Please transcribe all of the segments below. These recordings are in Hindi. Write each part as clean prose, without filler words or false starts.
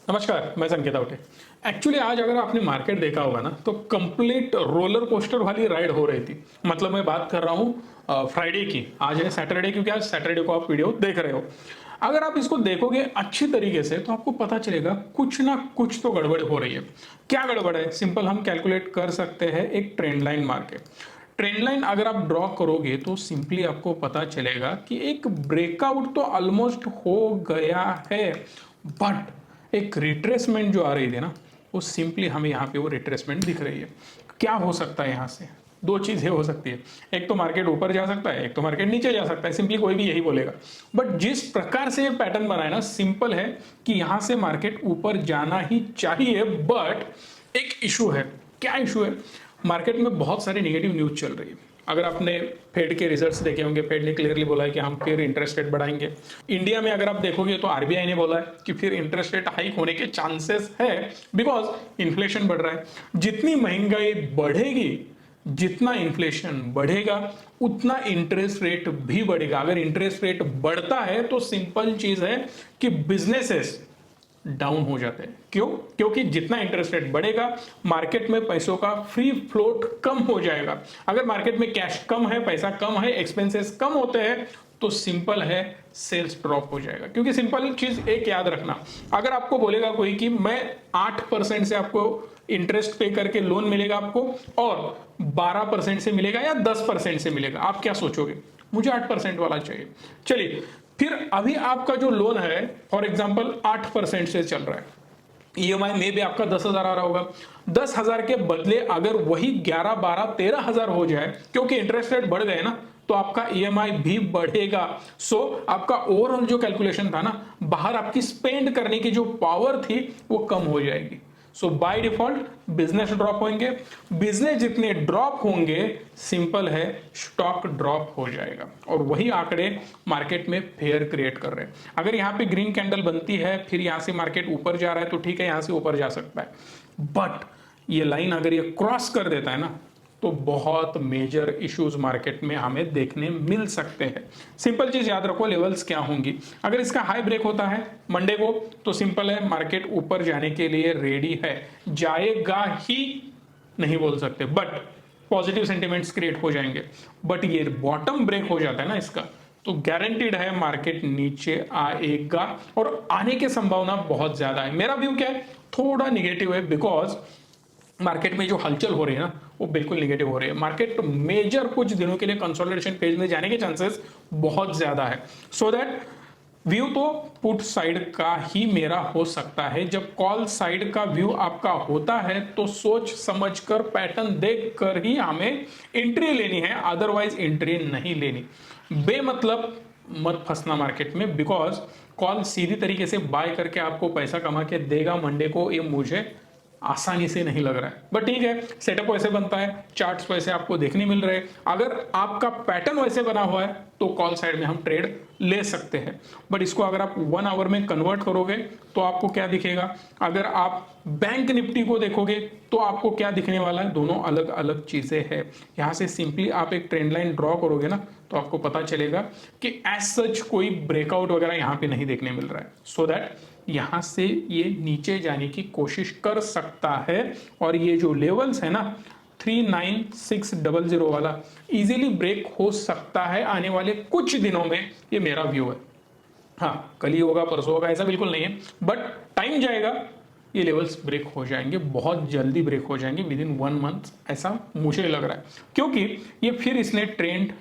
नमस्कार, मैं संकेत आवटे। एक्चुअली आज अगर आपने मार्केट देखा होगा ना तो कंप्लीट रोलर कोस्टर वाली राइड हो रही थी। मतलब मैं बात कर रहा हूँ फ्राइडे की। आज है सैटरडे, क्योंकि आज सैटरडे को आप वीडियो देख रहे हो। अगर आप इसको देखोगे अच्छी तरीके से तो आपको पता चलेगा कुछ ना कुछ तो गड़बड़ हो रही है। क्या गड़बड़ है? सिंपल हम कैलकुलेट कर सकते हैं एक ट्रेंड लाइन मार के। ट्रेंड लाइन अगर आप ड्रॉ करोगे तो सिंपली आपको पता चलेगा कि एक ब्रेकआउट तो ऑलमोस्ट हो गया है, बट एक रिट्रेसमेंट जो आ रही थी ना, वो सिंपली हमें यहाँ पे वो रिट्रेसमेंट दिख रही है। क्या हो सकता है यहाँ से? दो चीजें हो सकती है, एक तो मार्केट ऊपर जा सकता है, एक तो मार्केट नीचे जा सकता है। सिंपली कोई भी यही बोलेगा। बट जिस प्रकार से ये पैटर्न बना है ना, सिंपल है कि यहां से मार्केट ऊपर जाना ही चाहिए। बट एक इशू है। क्या इशू है? मार्केट में बहुत सारी नेगेटिव न्यूज चल रही है। अगर आपने फेड के रिजल्ट्स देखे होंगे, फेड ने क्लियरली बोला है कि हम फिर इंटरेस्ट रेट बढ़ाएंगे। इंडिया में अगर आप देखोगे तो आरबीआई ने बोला है कि फिर इंटरेस्ट रेट हाइक होने के चांसेस है, बिकॉज इन्फ्लेशन बढ़ रहा है। जितनी महंगाई बढ़ेगी, जितना इन्फ्लेशन बढ़ेगा, उतना इंटरेस्ट रेट भी बढ़ेगा। अगर इंटरेस्ट रेट बढ़ता है तो सिंपल चीज है कि बिजनेसेस डाउन हो जाते हैं। क्यों? क्योंकि जितना इंटरेस्ट रेट बढ़ेगा, मार्केट में पैसों का फ्री फ्लोट कम हो जाएगा। अगर मार्केट में कैश कम है, पैसा कम है, एक्सपेंसेस कम होते हैं, तो सिंपल है सेल्स ड्रॉप हो जाएगा। क्योंकि सिंपल चीज एक याद रखना, अगर आपको बोलेगा कोई कि मैं 8% से आपको इंटरेस्ट पे करके लोन मिलेगा आपको, और 12% से मिलेगा या 10% से मिलेगा, आप क्या सोचोगे? मुझे 8% वाला चाहिए। चलिए, फिर अभी आपका जो लोन है फॉर एग्जांपल 8% से चल रहा है, ईएमआई में भी आपका 10,000 आ रहा होगा। 10,000 के बदले अगर वही 11, 12, 13,000 हो जाए, क्योंकि इंटरेस्ट रेट बढ़ गए ना, तो आपका ईएमआई भी बढ़ेगा। सो आपका ओवरऑल जो कैलकुलेशन था ना, बाहर आपकी स्पेंड करने की जो पावर थी वो कम हो जाएगी। सो बाय डिफॉल्ट बिजनेस ड्रॉप होंगे। बिजनेस जितने ड्रॉप होंगे, सिंपल है स्टॉक ड्रॉप हो जाएगा। और वही आंकड़े मार्केट में फेयर क्रिएट कर रहे हैं। अगर यहां पे ग्रीन कैंडल बनती है, फिर यहां से मार्केट ऊपर जा रहा है तो ठीक है, यहां से ऊपर जा सकता है। बट ये लाइन अगर ये क्रॉस कर देता है ना, तो बहुत मेजर इश्यूज मार्केट में हमें देखने मिल सकते हैं। सिंपल चीज याद रखो, लेवल्स क्या होंगी। अगर इसका हाई ब्रेक होता है मंडे को, तो सिंपल है मार्केट ऊपर जाने के लिए रेडी है। जाएगा ही नहीं बोल सकते, बट पॉजिटिव सेंटिमेंट्स क्रिएट हो जाएंगे। बट ये बॉटम ब्रेक हो जाता है ना इसका, तो गारंटीड है मार्केट नीचे आएगा, और आने की संभावना बहुत ज्यादा है। मेरा व्यू क्या है? थोड़ा निगेटिव है, बिकॉज मार्केट में जो हलचल हो रही है ना, वो बिल्कुल निगेटिव हो रही है। मार्केट मेजर कुछ दिनों के लिए कंसोलिडेशन फेज में जाने के चांसेस बहुत ज्यादा है। सो दैट व्यू तो पुट साइड का ही मेरा हो सकता है। जब कॉल साइड का व्यू आपका होता है तो सोच समझकर, पैटर्न देख कर ही हमें एंट्री लेनी है, अदरवाइज एंट्री नहीं लेनी। बेमतलब मत फंसना मार्केट में, बिकॉज कॉल सीधी तरीके से बाय करके आपको पैसा कमा के देगा मंडे को, ये मुझे आसानी से नहीं लग रहा है। बट ठीक है, सेटअप वैसे बनता है, चार्ट्स वैसे आपको देखने मिल रहे हैं। अगर आपका पैटर्न वैसे बना हुआ है तो कॉल साइड में हम ट्रेड ले सकते हैं। बट इसको अगर आप 1 आवर में कन्वर्ट करोगे तो आपको क्या दिखेगा? अगर आप बैंक निफ्टी को देखोगे तो आपको क्या दिखने वाला है? दोनों अलग अलग चीजें हैं। यहां से सिंपली आप एक ट्रेंड लाइन ड्रॉ करोगे ना, तो आपको पता चलेगा कि एज सच कोई ब्रेकआउट वगैरह यहां पे नहीं देखने मिल रहा है। सो दैट यहां से ये नीचे जाने की कोशिश कर सकता है, और ये जो लेवल्स है ना 39600 वाला, इजीली ब्रेक हो सकता है आने वाले कुछ दिनों में। ये मेरा व्यू है। हाँ, कल ही होगा, परसों होगा, ऐसा बिल्कुल नहीं है, बट टाइम जाएगा। ये लेवल्स ब्रेक हो जाएंगे, बहुत जल्दी ब्रेक हो जाएंगे, विद इन 1 मंथ, ऐसा मुझे लग रहा है। क्योंकि ये फिर इसने ट्रेंड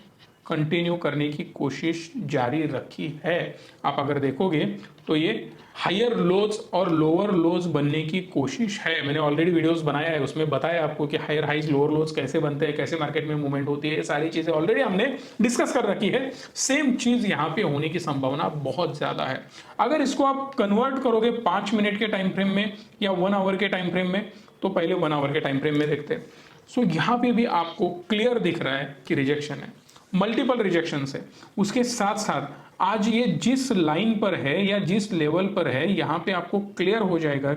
कंटिन्यू करने की कोशिश जारी रखी है। आप अगर देखोगे तो ये हायर लोज और लोअर लोज बनने की कोशिश है। मैंने ऑलरेडी वीडियोस बनाया है, उसमें बताया आपको कि हायर हाइज लोअर लोज कैसे बनते हैं, कैसे मार्केट में मूवमेंट होती है। ये सारी चीजें ऑलरेडी हमने डिस्कस कर रखी है। सेम चीज यहाँ पे होने की संभावना बहुत ज्यादा है। अगर इसको आप कन्वर्ट करोगे 5 मिनट के टाइम फ्रेम में या 1 आवर के टाइम फ्रेम में, तो पहले 1 आवर के टाइम फ्रेम में देखते हैं। सो यहाँ पे भी आपको क्लियर दिख रहा है कि रिजेक्शन है, मल्टीपल रिजेक्शन है। उसके साथ साथ आज ये जिस लाइन पर है या जिस लेवल पर है, यहां पे आपको क्लियर हो जाएगा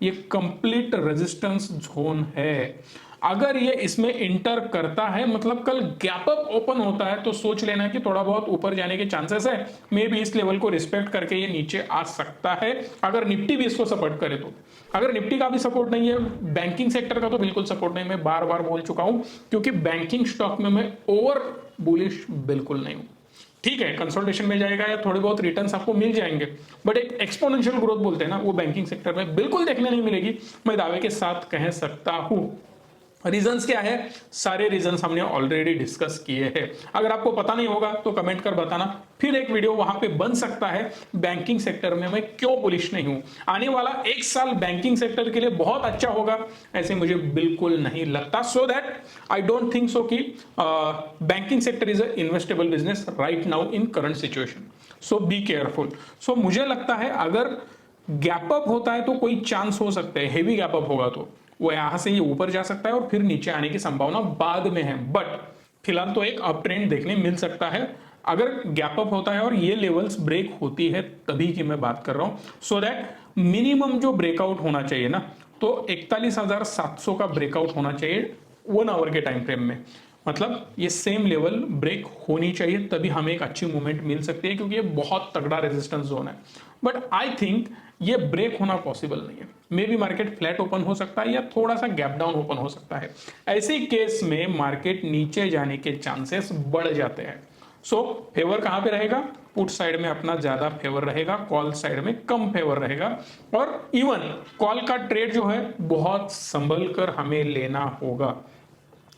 ये कंप्लीट रेजिस्टेंस जोन है। अगर ये इसमें इंटर करता है, मतलब कल गैप अप ओपन होता है, तो सोच लेना कि थोड़ा बहुत ऊपर जाने के चांसेस है। मे भी इस लेवल को रिस्पेक्ट करके ये नीचे आ सकता है, अगर निफ्टी भी इसको सपोर्ट करे तो। अगर निफ्टी का भी सपोर्ट नहीं है, बैंकिंग सेक्टर का तो बिल्कुल सपोर्ट नहीं, मैं बार बार बोल चुका हूं, क्योंकि बैंकिंग स्टॉक में मैं ओवर बुलिश बिल्कुल नहीं हूं। ठीक है, कंसोलिडेशन में जाएगा या थोड़े बहुत रिटर्न्स आपको मिल जाएंगे, बट एक एक्सपोनेंशियल ग्रोथ बोलते हैं ना, वो बैंकिंग सेक्टर में बिल्कुल देखने नहीं मिलेगी, मैं दावे के साथ कह सकता हूं। रीजंस क्या है, सारे रीजंस हमने ऑलरेडी डिस्कस किए हैं। अगर आपको पता नहीं होगा तो कमेंट कर बताना, फिर एक वीडियो वहां पे बन सकता है बैंकिंग सेक्टर में मैं क्यों बुलिश नहीं हूं। आने वाला एक साल बैंकिंग सेक्टर के लिए बहुत अच्छा होगा ऐसे मुझे बिल्कुल नहीं लगता। So that I don't think so कि banking sector is a investable business right now in current situation, so be careful. So मुझे लगता है अगर गैप अप होता है तो कोई चांस हो सकता है, हेवी गैप अप होगा तो वो यहां से ये ऊपर जा सकता है और फिर नीचे आने की संभावना बाद में है, बट फिलहाल तो एक अप ट्रेंड देखने मिल सकता है। अगर गैप अप होता है और ये लेवल्स ब्रेक होती है तभी की मैं बात कर रहा हूं। सो दैट मिनिमम जो ब्रेकआउट होना चाहिए ना, तो 41,700 का ब्रेकआउट होना चाहिए 1 आवर के टाइम फ्रेम में। मतलब ये सेम लेवल ब्रेक होनी चाहिए, तभी हमें एक अच्छी मूवमेंट मिल सकती है, क्योंकि ये बहुत तगड़ा रेजिस्टेंस जोन है। बट आई थिंक ये ब्रेक होना पॉसिबल नहीं है। May be market flat open हो सकता है या थोड़ा सा गैप डाउन ओपन हो सकता है। ऐसे केस में मार्केट नीचे जाने के चांसेस बढ़ जाते हैं। सो फेवर कहां पे रहेगा, पुट साइड में अपना ज्यादा फेवर रहेगा, कॉल साइड में कम फेवर रहेगा। और इवन कॉल का ट्रेड जो है बहुत संभल कर हमें लेना होगा,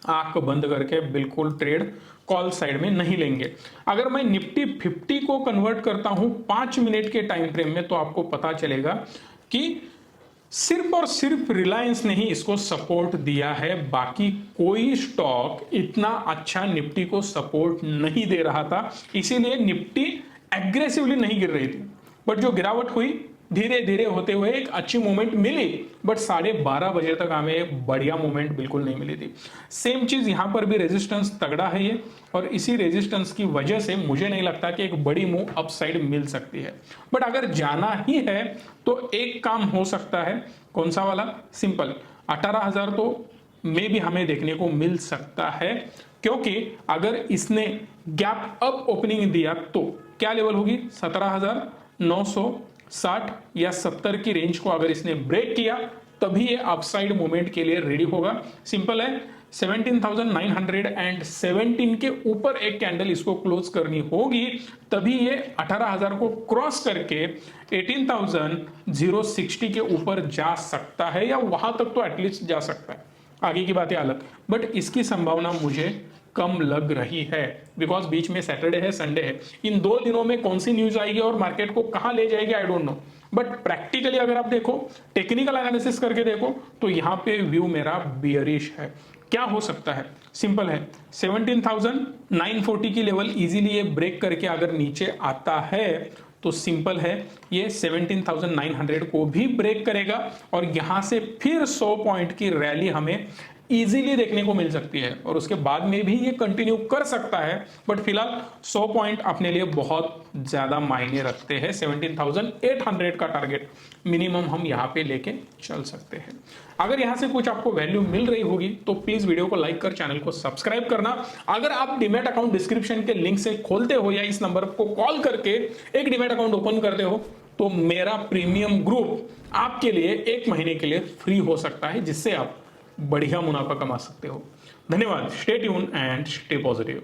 आंख बंद करके बिल्कुल ट्रेड कॉल साइड में नहीं लेंगे। अगर मैं निफ्टी 50 को कन्वर्ट करता हूं 5 मिनट के टाइम फ्रेम में, तो आपको पता चलेगा कि सिर्फ और सिर्फ रिलायंस ने ही इसको सपोर्ट दिया है, बाकी कोई स्टॉक इतना अच्छा निफ्टी को सपोर्ट नहीं दे रहा था। इसीलिए निफ्टी एग्रेसिवली नहीं गिर रही थी, बट जो गिरावट हुई धीरे धीरे होते हुए एक अच्छी मूवमेंट मिली, बट 12:30 बजे तक हमें एक बढ़िया मूवमेंट बिल्कुल नहीं मिली थी। सेम चीज यहां पर भी रेजिस्टेंस तगड़ा है ये, और इसी रेजिस्टेंस की वजह से मुझे नहीं लगता कि एक बड़ी मूव अपसाइड मिल सकती है। बट अगर जाना ही है तो एक काम हो सकता है, कौन सा वाला, सिंपल 18,000 तो मे भी हमें देखने को मिल सकता है, क्योंकि अगर इसने गैप अप ओपनिंग दिया तो क्या लेवल होगी, 17,960 या 70 की रेंज को अगर इसने ब्रेक किया तभी ये अपसाइड मूवमेंट के लिए रेडी होगा। सिंपल है, 17,917 के ऊपर एक कैंडल इसको क्लोज करनी होगी, तभी ये 18,000 को क्रॉस करके 18,060 के ऊपर जा सकता है, या वहां तक तो एटलीस्ट जा सकता है। आगे की बातें अलग, बट इसकी संभावना मुझे कम लग रही है, बिकॉज बीच में सैटरडे है, संडे है। इन 2 दिनों में कौन सी न्यूज आएगी और मार्केट को कहां ले जाएगी I don't know, but practically अगर आप देखो, टेक्निकल एनालिसिस करके देखो, तो यहां पे व्यू मेरा बियरिश है। क्या हो सकता है, सिंपल है, 17,940 की लेवल इजीली ये ब्रेक करके अगर नीचे आता है तो सिंपल है, ये 17,900 को भी ब्रेक करेगा और यहां से फिर 100 पॉइंट की रैली हमें इजीली देखने को मिल सकती है, और उसके बाद में भी ये कंटिन्यू कर सकता है। बट फिलहाल 100 पॉइंट अपने लिए बहुत ज्यादा मायने रखते हैं। 17,800 का टारगेट मिनिमम हम यहां पे लेके चल सकते हैं। अगर यहां से कुछ आपको वैल्यू मिल रही होगी तो प्लीज वीडियो को लाइक कर चैनल को सब्सक्राइब करना। अगर आप डीमैट अकाउंट डिस्क्रिप्शन के लिंक से खोलते हो या इस नंबर को कॉल करके एक डीमैट अकाउंट ओपन करते हो, तो मेरा प्रीमियम ग्रुप आपके लिए 1 महीने के लिए फ्री हो सकता है, जिससे आप बढ़िया मुनाफा कमा सकते हो। धन्यवाद, stay tune and stay positive.